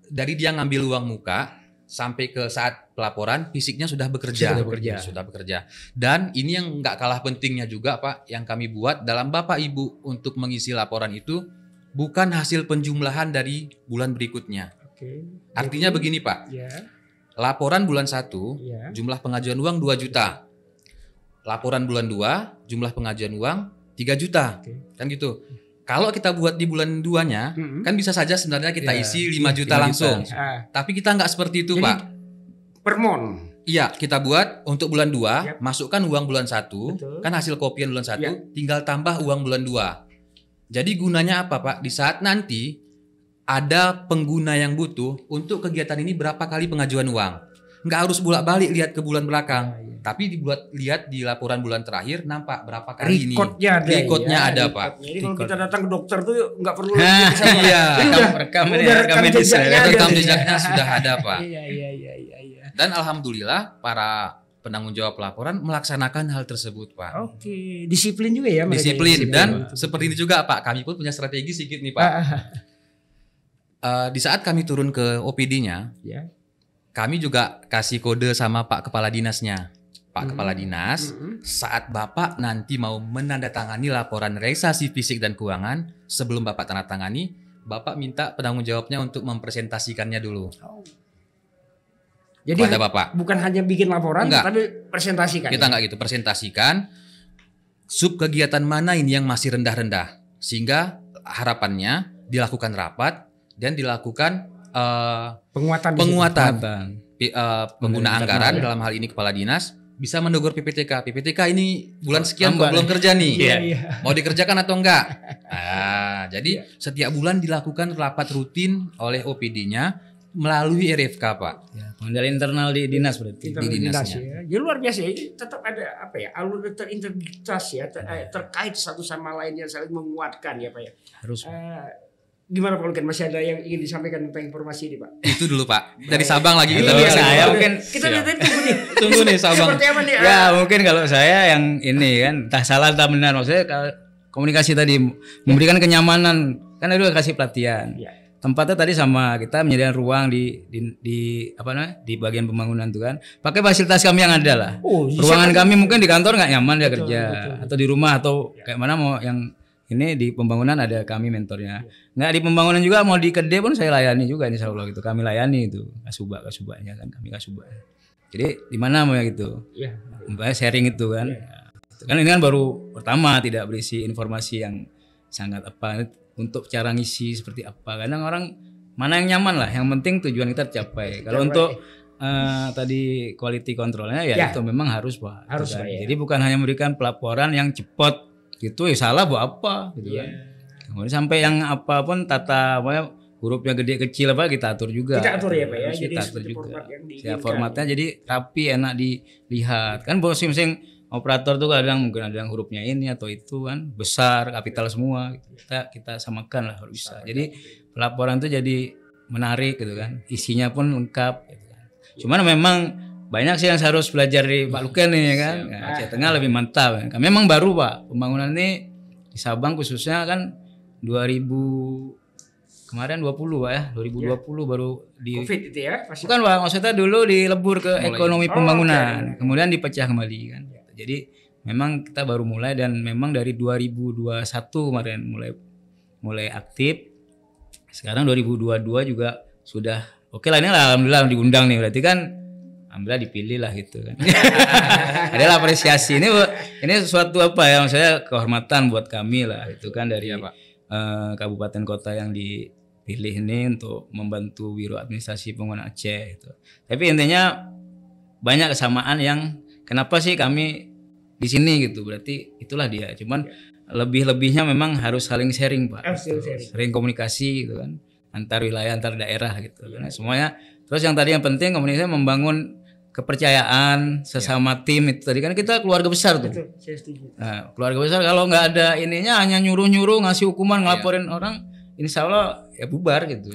dari dia ngambil uang muka sampai ke saat pelaporan fisiknya sudah bekerja. Sudah bekerja. Dan ini yang nggak kalah pentingnya juga Pak, yang kami buat dalam Bapak Ibu untuk mengisi laporan itu bukan hasil penjumlahan dari bulan berikutnya. Oke. Artinya begini Pak. Ya. Laporan bulan 1 Ya. jumlah pengajuan uang 2 juta. Laporan bulan 2 jumlah pengajuan uang 3 juta. Kan gitu. Kalau kita buat di bulan 2-nya, kan bisa saja sebenarnya kita isi 5 juta langsung. Tapi kita nggak seperti itu, Jadi, Pak. Per mon. Iya, kita buat untuk bulan 2, masukkan uang bulan 1, Betul. kan hasil kopian bulan 1, tinggal tambah uang bulan 2. Jadi gunanya apa, Pak? Di saat nanti ada pengguna yang butuh untuk kegiatan ini berapa kali pengajuan uang. Nggak harus bolak-balik lihat ke bulan belakang. Tapi dibuat lihat di laporan bulan terakhir nampak berapa kali Recordnya ada, ya. Pak. Jadi kalau kita datang ke dokter tuh nggak perlu Iya, rekam rekam jejaknya sudah ada, Pak. Iya. Dan alhamdulillah para penanggung jawab laporan melaksanakan hal tersebut, Pak. Oke, disiplin juga ya mereka. Disiplin dan seperti ini juga, Pak. Kami pun punya strategi sedikit nih, Pak. Di saat kami turun ke OPD-nya, kami juga kasih kode sama Pak Kepala Dinasnya. Pak Kepala Dinas, saat Bapak nanti mau menandatangani laporan realisasi fisik dan keuangan, sebelum Bapak tanda tangani, Bapak minta penanggung jawabnya untuk mempresentasikannya dulu. Jadi kepada Bapak. Bukan hanya bikin laporan, tapi presentasikan. Kita nggak gitu, presentasikan sub kegiatan mana ini yang masih rendah-rendah, sehingga harapannya dilakukan rapat dan dilakukan penguatan pengguna anggaran dalam hal ini Kepala Dinas bisa menegur PPTK. PPTK ini bulan sekian kok belum kerja nih. Mau dikerjakan atau enggak? Jadi setiap bulan dilakukan rapat rutin oleh OPD-nya melalui RFK, Pak. Pengendalian internal di dinas berarti. Di dinasnya. Ya. Jadi luar biasa ya. Tetap ada apa ya? Alur terintegritas ya terkait satu sama lainnya saling menguatkan ya, Pak ya. Harus. Gimana Pak Luken, masih ada yang ingin disampaikan tentang informasi ini, Pak? Itu dulu, Pak. Dari Sabang lagi kita. Saya mungkin kita tunggu nih. Tunggu nih Sabang. Seperti apa nih? Ya, mungkin kalau saya yang ini kan entah salah entah benar, maksudnya komunikasi tadi memberikan kenyamanan, kan itu kasih pelatihan. Tempatnya tadi sama, kita menyediakan ruang di apa namanya? Di bagian pembangunan itu kan. Pakai fasilitas kami yang ada lah. Ruangan kami mungkin di kantor nggak nyaman dia kerja, atau di rumah atau kayak mana mau yang ini di pembangunan ada kami mentornya. Nggak di pembangunan juga mau di kedai pun saya layani juga insya Allah gitu. Kami layani itu kasubaknya kan kami kasubak. Jadi di mana mau gitu? Sharing itu kan. Kan ini kan baru pertama tidak berisi informasi yang sangat apa untuk cara ngisi seperti apa. Kadang orang mana yang nyaman lah. Yang penting tujuan kita tercapai. Kalau untuk tadi quality controlnya ya itu memang harus Pak. Harus kan? ya. Jadi bukan hanya memberikan pelaporan yang cepat gitu ya salah buat apa gitu kan. Kemudian sampai yang apapun tata hurufnya gede kecil apa kita atur juga. Kita atur ya Pak ya. Jadi kita atur juga. Formatnya jadi rapi enak dilihat. Kan masing-masing operator tuh kadang mungkin ada yang hurufnya ini atau itu kan besar kapital semua. Kita samakan lah kalau bisa. Jadi pelaporan tuh jadi menarik gitu kan. Isinya pun lengkap gitu kan. Cuman memang banyak sih yang harus belajar di Pak Luken nih ya kan. Aceh Tengah lebih mantap. Kan. Memang baru Pak pembangunan ini di Sabang khususnya kan 2020 Pak ya. 2020 baru di Covid itu ya. Bukan Pak, maksudnya dulu dilebur ke ekonomi pembangunan, kemudian dipecah kembali kan. Jadi memang kita baru mulai dan memang dari 2021 kemarin mulai aktif. Sekarang 2022 juga sudah oke lah, ini lah alhamdulillah diundang nih berarti kan. Alhamdulillah dipilih lah gitu kan. Adalah apresiasi ini sesuatu apa ya maksudnya kehormatan buat kami lah itu kan dari kabupaten kota yang dipilih ini untuk membantu Biro Administrasi Pembangunan Aceh itu. Tapi intinya banyak kesamaan yang kenapa sih kami di sini gitu. Berarti itulah dia. Cuman lebih-lebihnya memang harus saling sharing Pak. Sering komunikasi gitu kan antar wilayah antar daerah gitu. Karena semuanya Terus yang tadi yang penting komunikasi membangun kepercayaan sesama tim itu tadi kan kita keluarga besar tuh. Betul, saya setuju. Nah, keluarga besar kalau nggak ada ininya hanya nyuruh-nyuruh ngasih hukuman ngelaporin orang, insya Allah ya bubar gitu.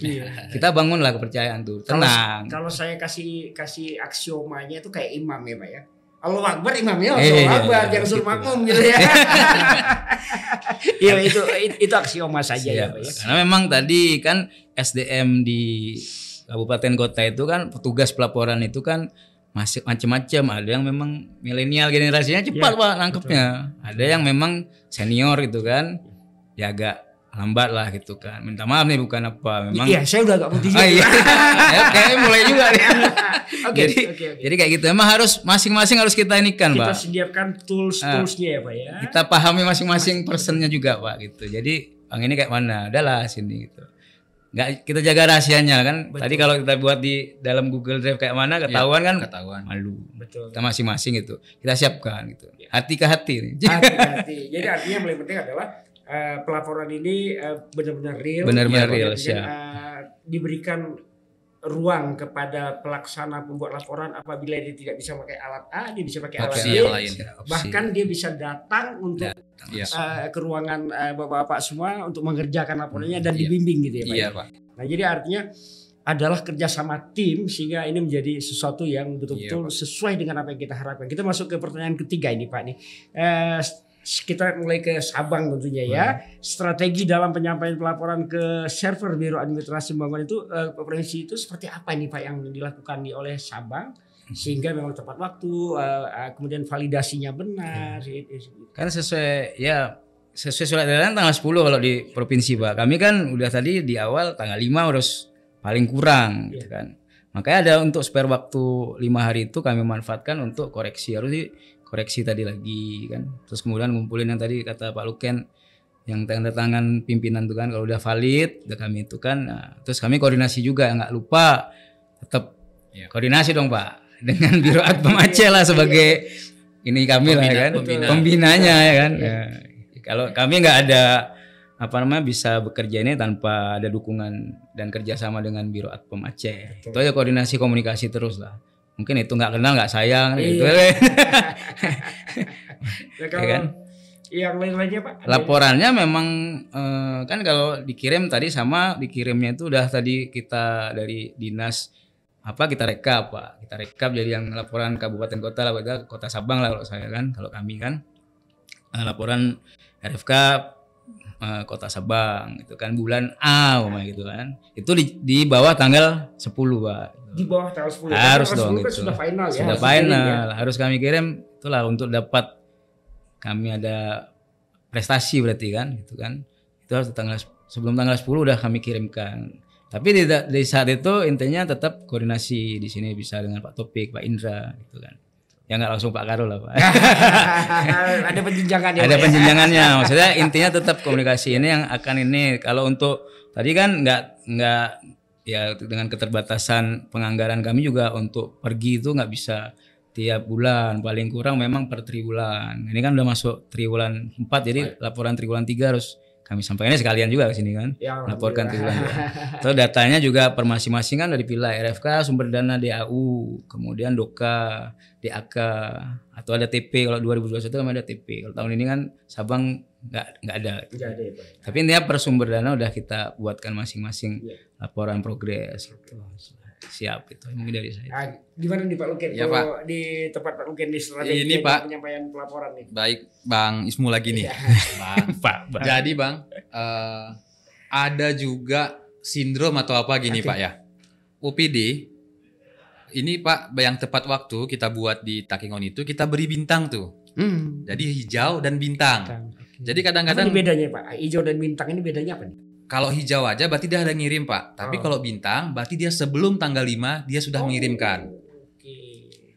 Kita bangunlah kepercayaan tuh, tenang. Kalau saya kasih aksiomanya itu kayak imam ya Pak ya. Allahu Akbar imamnya Allahu Akbar, jangan suruh makmum gitu ya. Iya itu aksioma saja ya Pak ya. Karena memang tadi kan SDM di kabupaten kota itu kan petugas pelaporan itu kan masih macam-macam. Ada yang memang milenial generasinya cepat Pak nangkepnya. Ada yang memang senior gitu kan, ya agak lambat lah gitu kan. Minta maaf nih bukan apa memang. Iya saya udah agak putih. Iya. Ya, kayaknya mulai juga nih. Oke. Jadi kayak gitu. Emang harus masing-masing harus kita inikan Pak. Kita sediakan toolsnya ya Pak ya. Kita pahami masing-masing personnya juga Pak gitu. Jadi Bang ini kayak mana? Udahlah sini gitu. Nggak kita jaga rahasianya kan. Betul. Tadi kalau kita buat di dalam Google Drive kayak mana ketahuan kan malu. Betul. Kita masing-masing gitu. Kita siapkan gitu. Hati ke hati nih. Hati ke hati. Jadi artinya yang paling penting adalah pelaporan ini benar-benar real. Benar-benar real. Diberikan ruang kepada pelaksana pembuat laporan apabila dia tidak bisa pakai alat A, dia bisa pakai alat B. Bahkan dia bisa datang untuk ke ruangan bapak-bapak semua untuk mengerjakan laporannya dan dibimbing gitu ya Pak. Iya Pak. Nah jadi artinya adalah kerjasama tim sehingga ini menjadi sesuatu yang betul-betul sesuai dengan apa yang kita harapkan. Kita masuk ke pertanyaan ketiga ini Pak nih. Kita mulai ke Sabang tentunya ya. Strategi dalam penyampaian pelaporan ke server Biro Administrasi Pembangunan itu provinsi itu seperti apa ini Pak yang dilakukan oleh Sabang sehingga memang tepat waktu, kemudian validasinya benar. Kan sesuai surat edaran tanggal 10 kalau di provinsi Pak. Kami kan udah tadi di awal tanggal 5 harus paling kurang gitu kan. Makanya ada untuk spare waktu 5 hari itu kami manfaatkan untuk koreksi. Harus koreksi tadi lagi kan. Terus kemudian ngumpulin yang tadi kata Pak Luken yang tanda tangan pimpinan itu kan kalau udah valid udah kami itu kan. Nah, terus kami koordinasi juga nggak lupa tetap koordinasi dong Pak dengan Biro Adpam Aceh lah sebagai ini kami lah kan pembinanya ya kan. Ya. Kalau kami nggak ada bisa bekerja ini tanpa ada dukungan dan kerjasama dengan Biro Adpam Aceh. Itu aja koordinasi komunikasi terus lah. Mungkin itu nggak kenal nggak sayang gitu. Ya, kalau kan? Yang lain-lainnya Pak? Laporannya memang kan kalau dikirim tadi sama dikirimnya itu udah tadi kita dari dinas kita rekap Pak. Kita rekap jadi yang laporan kabupaten kota lah kota Sabang lah kalau saya kan. Kalau kami kan laporan RFK kota Sabang itu kan bulan A gitu kan. Itu di bawah tanggal 10 Pak. Di bawah tanggal 10. Harus dong itu. Sudah final ya. Sudah final. Harus kami kirim itulah untuk dapat kami ada prestasi berarti kan gitu kan. Itu harus sebelum tanggal 10 udah kami kirimkan. Tapi di saat itu intinya tetap koordinasi di sini bisa dengan Pak Topik, Pak Indra gitu kan. Ya nggak langsung Pak Karul lah Pak. Ada penjenjangannya. Ada penjenjangannya. Maksudnya intinya tetap komunikasi ini yang akan ini. Kalau untuk tadi kan nggak ya dengan keterbatasan penganggaran kami juga untuk pergi itu nggak bisa tiap bulan, paling kurang memang per triwulan. Ini kan udah masuk triwulan 4 jadi laporan triwulan 3 harus kami sampaikan sekalian juga ke sini kan. Ya, laporkan triwulan 2. Terus datanya juga per masing-masing kan udah dipilih RFK, sumber dana DAU, kemudian DOKA, DAK atau ada TP. Kalau 2021 kan ada TP. Kalau tahun ini kan Sabang nggak ada. Nggak ada ya, Pak. Tapi intinya per sumber dana udah kita buatkan masing-masing laporan progres gitu. Siap itu mungkin dari saya. Nah, gimana nih Pak Luken? Ya, kalau Pak. di tempat Pak Luken di strategi ini Pak penyampaian pelaporan nih. Baik Bang Ismu lagi nih. Bang. Jadi Bang ada juga sindrom atau apa gini Pak ya. UPD ini Pak yang tepat waktu kita buat di Takengon itu kita beri bintang tuh. Jadi hijau dan bintang. Jadi kadang-kadang apa bedanya Pak? Hijau dan bintang ini bedanya apa nih? Kalau hijau aja berarti dia ada ngirim Pak. Tapi kalau bintang berarti dia sebelum tanggal 5 dia sudah mengirimkan.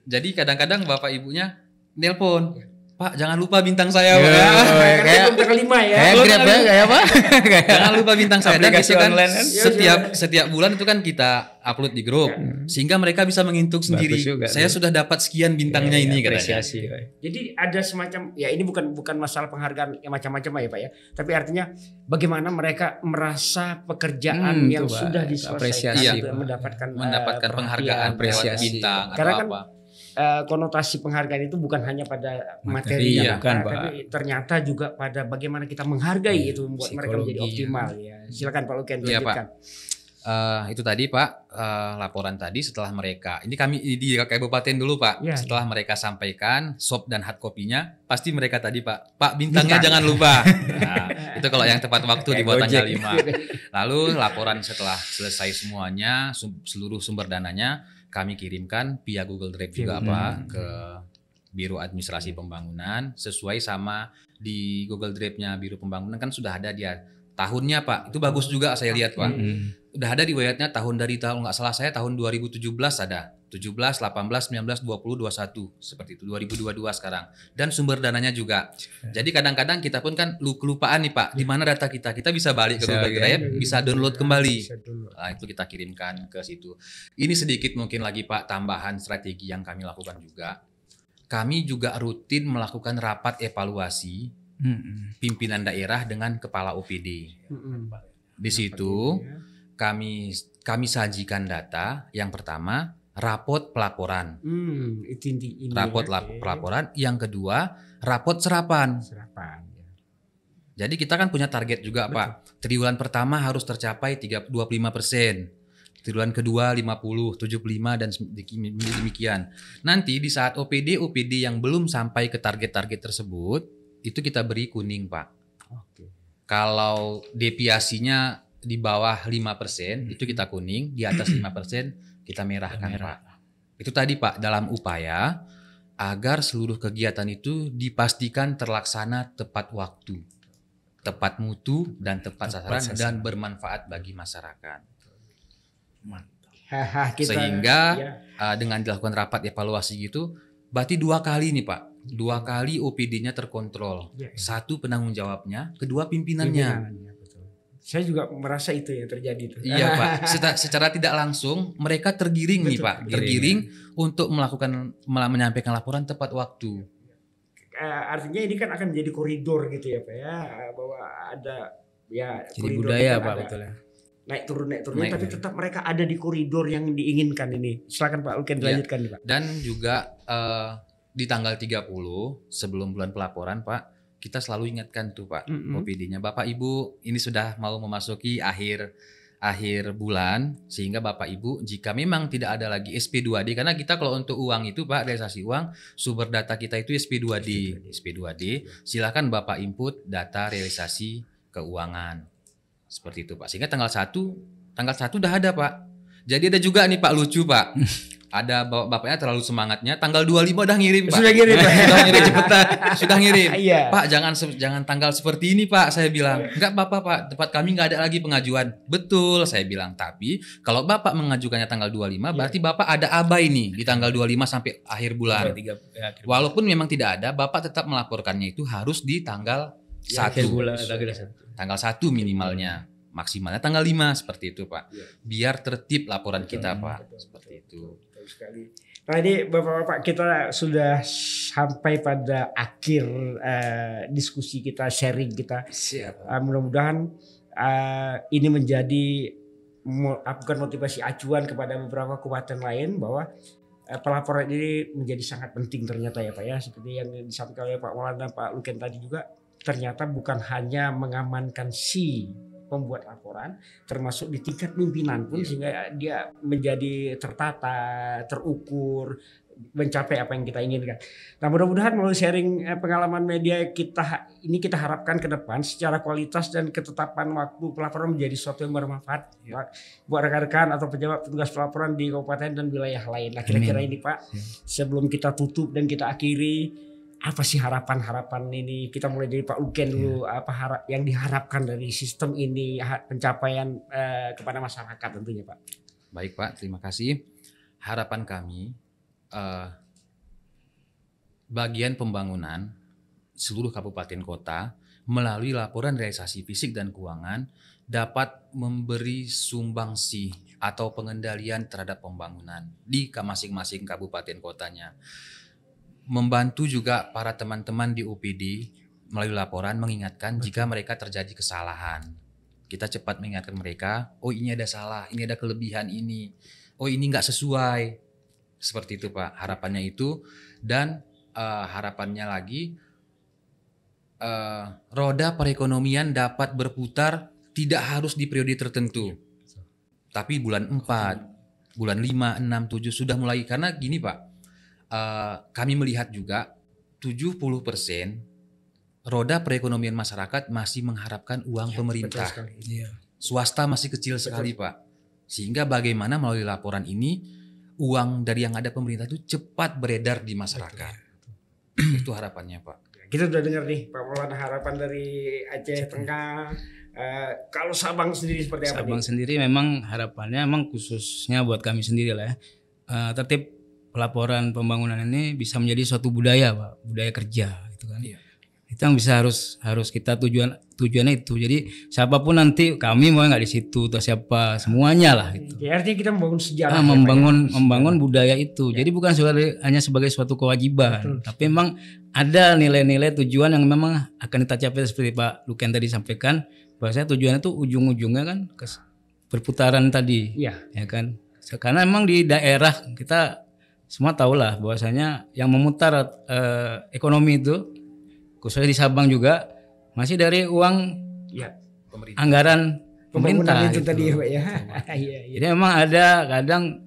Jadi kadang-kadang Bapak Ibunya nelpon. Pak jangan lupa bintang saya Pak. Kayak kelima ya. Kayak Grab ya, kayak apa? Jangan lupa bintang saya. Dan Aplikasi itu kan online kan? setiap bulan itu kan kita upload di grup, sehingga mereka bisa menghitung sendiri. juga, Saya sudah dapat sekian bintangnya ini katanya. apresiasi. Jadi ada semacam ya ini bukan masalah penghargaan yang macam-macam ya Pak ya. Tapi artinya bagaimana mereka merasa pekerjaan yang itu, Pak. sudah diselesaikan Apresiasi, itu Pak. mendapatkan Mendapatkan penghargaan lewat apresiasi. bintang atau Karena kan apa. konotasi penghargaan itu bukan hanya pada Materi, materinya, bukan, Pak. tapi ternyata juga pada bagaimana kita menghargai itu membuat mereka menjadi Psikologi, optimal ya. Silakan Pak Luken Iya, Pak. lanjutkan. Itu tadi Pak, laporan tadi setelah mereka, ini kami di Kabupaten dulu Pak, Ya, setelah mereka sampaikan soft dan hard copy-nya, pasti mereka tadi Pak bintangnya Bintang. jangan lupa. Nah, itu kalau yang tepat waktu di bawah tanggal Gojek. 5. Lalu laporan setelah selesai semuanya, seluruh sumber dananya kami kirimkan via Google Drive juga Pak ke Biro Administrasi Pembangunan, sesuai sama di Google Drive-nya Biro Pembangunan kan sudah ada dia tahunnya Pak. Itu bagus juga saya lihat Pak. Udah ada riwayatnya tahun nggak salah saya tahun 2017 ada. 17, 18, 19, 20, 21 seperti itu. 2022 sekarang. Dan sumber dananya juga. Jadi kadang-kadang kita pun kan kelupaan nih Pak, di mana data kita. Kita bisa balik ke Google Drive, bisa download kembali. Nah, itu kita kirimkan ke situ. Ini sedikit mungkin lagi Pak tambahan strategi yang kami lakukan juga. Kami juga rutin melakukan rapat evaluasi pimpinan daerah dengan kepala OPD. Di situ kami sajikan data. Yang pertama, rapot pelaporan. Itu ini Rapot pelaporan. Yang kedua, rapot serapan. Serapan. Ya. Jadi kita kan punya target juga Pak. Triwulan pertama harus tercapai 25%. Triwulan kedua 50, 75 dan demikian. Nanti di saat OPD yang belum sampai ke target-target tersebut, itu kita beri kuning Pak. Oke. Kalau deviasinya di bawah 5%, itu kita kuning, di atas 5% kita merahkan Pak. Itu tadi Pak, dalam upaya agar seluruh kegiatan itu dipastikan terlaksana tepat waktu, tepat mutu dan tepat sasaran dan bermanfaat bagi masyarakat. Sehingga dengan dilakukan rapat evaluasi gitu, berarti 2 kali nih Pak. 2 kali OPD-nya terkontrol. Satu penanggung jawabnya, kedua pimpinannya. Betul. Saya juga merasa itu yang terjadi tuh. Iya Pak, secara tidak langsung mereka tergiring nih Pak, tergiring untuk menyampaikan laporan tepat waktu. Artinya ini kan akan menjadi koridor gitu ya Pak ya, bahwa ada ya Jadi koridor budaya kan Pak ada betul ya. naik turun Naik tapi turun. tetap mereka ada di koridor yang diinginkan ini. Silakan Pak Luken dilanjutkan nih Pak. Dan juga di tanggal 30 sebelum bulan pelaporan Pak, kita selalu ingatkan tuh Pak OPD-nya, Bapak Ibu ini sudah mau memasuki akhir bulan, sehingga Bapak Ibu jika memang tidak ada lagi SP2D, karena kita kalau untuk uang itu Pak, realisasi uang, sumber data kita itu SP2D, silakan Bapak input data realisasi keuangan seperti itu Pak, sehingga tanggal 1 udah ada Pak. Jadi ada juga nih Pak lucu Pak. Ada bapaknya terlalu semangatnya, tanggal 25 udah ngirim Pak. Sudah ngirim Pak. Sudah ngirim cepetan. Sudah ngirim. Iya. Pak jangan tanggal seperti ini Pak, saya bilang. Enggak apa-apa Pak, tempat kami enggak ada lagi pengajuan. Betul saya bilang, tapi kalau Bapak mengajukannya tanggal 25 berarti Bapak ada abai nih di tanggal 25 sampai akhir bulan. Walaupun memang tidak ada, Bapak tetap melaporkannya itu harus di tanggal 1. Tanggal 1 minimalnya. Maksimalnya tanggal 5 seperti itu Pak. Biar tertib laporan kita Pak. Seperti itu. Sekali. Nah ini Bapak-Bapak, kita sudah sampai pada akhir diskusi kita, sharing kita. Siap. Mudah-mudahan ini menjadi bukan motivasi acuan kepada beberapa kabupaten lain bahwa pelaporan ini menjadi sangat penting ternyata ya Pak ya. Seperti yang disampaikan oleh Pak Maulana, Pak Luken tadi juga, ternyata bukan hanya mengamankan si pembuat laporan, termasuk di tingkat pimpinan pun, sehingga dia menjadi tertata, terukur, mencapai apa yang kita inginkan. Nah mudah-mudahan melalui sharing pengalaman media kita ini, kita harapkan ke depan secara kualitas dan ketetapan waktu pelaporan menjadi sesuatu yang bermanfaat buat rekan-rekan atau pejabat petugas pelaporan di kabupaten dan wilayah lain. Nah kira-kira ini Pak, sebelum kita tutup dan kita akhiri, apa sih harapan-harapan ini? Kita mulai dari Pak Luken dulu. Apa yang diharapkan dari sistem ini, pencapaian kepada masyarakat tentunya Pak. Baik Pak, terima kasih. Harapan kami bagian pembangunan seluruh kabupaten kota melalui laporan realisasi fisik dan keuangan dapat memberi sumbangsi atau pengendalian terhadap pembangunan di masing-masing kabupaten kotanya. Membantu juga para teman-teman di UPD melalui laporan mengingatkan jika mereka terjadi kesalahan. Kita cepat mengingatkan mereka, oh ini ada salah, ini ada kelebihan ini, oh ini nggak sesuai. Seperti itu Pak, harapannya itu. Dan harapannya lagi, roda perekonomian dapat berputar tidak harus di periode tertentu. Tapi bulan 4, bulan 5, 6, 7 sudah mulai. Karena gini Pak, kami melihat juga 70% roda perekonomian masyarakat masih mengharapkan uang pemerintah. Swasta masih kecil sekali Pak. Sehingga bagaimana melalui laporan ini uang dari yang ada pemerintah itu cepat beredar di masyarakat. Itu harapannya Pak. Kita sudah dengar nih Pak Maulana harapan dari Aceh Tengah. Kalau Sabang sendiri seperti apa? Sabang sendiri memang harapannya memang khususnya buat kami sendiri lah ya. Tertib pelaporan pembangunan ini bisa menjadi suatu budaya Pak, budaya kerja gitu kan. Iya. Itu yang bisa harus kita tujuannya itu. Jadi siapapun nanti kami mau nggak di situ atau siapa semuanya lah gitu. Ya, artinya kita membangun sejarah. Membangun budaya itu. Ya. Jadi bukan hanya sebagai suatu kewajiban, betul. Tapi memang ada nilai-nilai tujuan yang memang akan kita capai seperti Pak Luken tadi sampaikan. Bahwasanya tujuannya itu ujung-ujungnya kan ke perputaran tadi. Iya. Ya kan. Karena memang di daerah kita semua tahulah bahwasanya yang memutar ekonomi itu khususnya di Sabang juga masih dari uang ya, anggaran pemerintah itu gitu. Tadi ya. Jadi memang ada kadang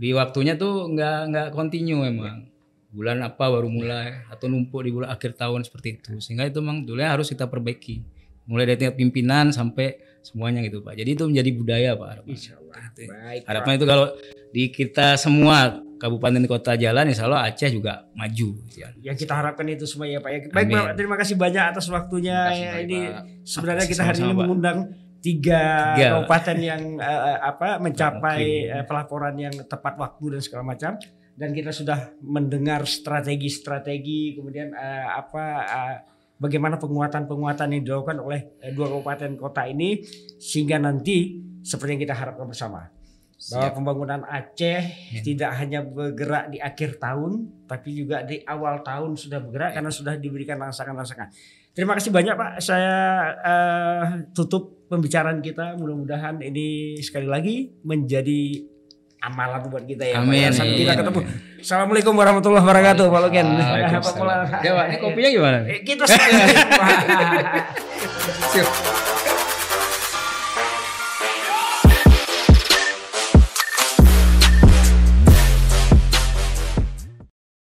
di waktunya tuh nggak kontinu memang. Bulan apa baru mulai atau numpuk di bulan akhir tahun seperti itu. Sehingga itu memang dulu harus kita perbaiki. Mulai dari tingkat pimpinan sampai semuanya gitu Pak. Jadi itu menjadi budaya Pak. Insyaallah. Baik. Harapan itu kalau di kita semua kabupaten kota jalan, insya Allah Aceh juga maju. Yang kita harapkan itu semua ya Pak. Baik Pak, terima kasih banyak atas waktunya. Ini sebenarnya kita hari ini mengundang tiga kabupaten yang mencapai pelaporan yang tepat waktu dan segala macam. Dan kita sudah mendengar strategi-strategi, kemudian bagaimana penguatan-penguatan yang dilakukan oleh dua kabupaten kota ini sehingga nanti seperti yang kita harapkan bersama. Bahwa pembangunan Aceh tidak hanya bergerak di akhir tahun, tapi juga di awal tahun sudah bergerak karena sudah diberikan rangsangan-rangsangan. Terima kasih banyak Pak. Saya tutup pembicaraan kita. Mudah-mudahan ini sekali lagi menjadi amalan buat kita ya. Amin. Sampai kita ketemu. Assalamualaikum warahmatullahi wabarakatuh Pak Luken. Ini kopinya gimana? Kita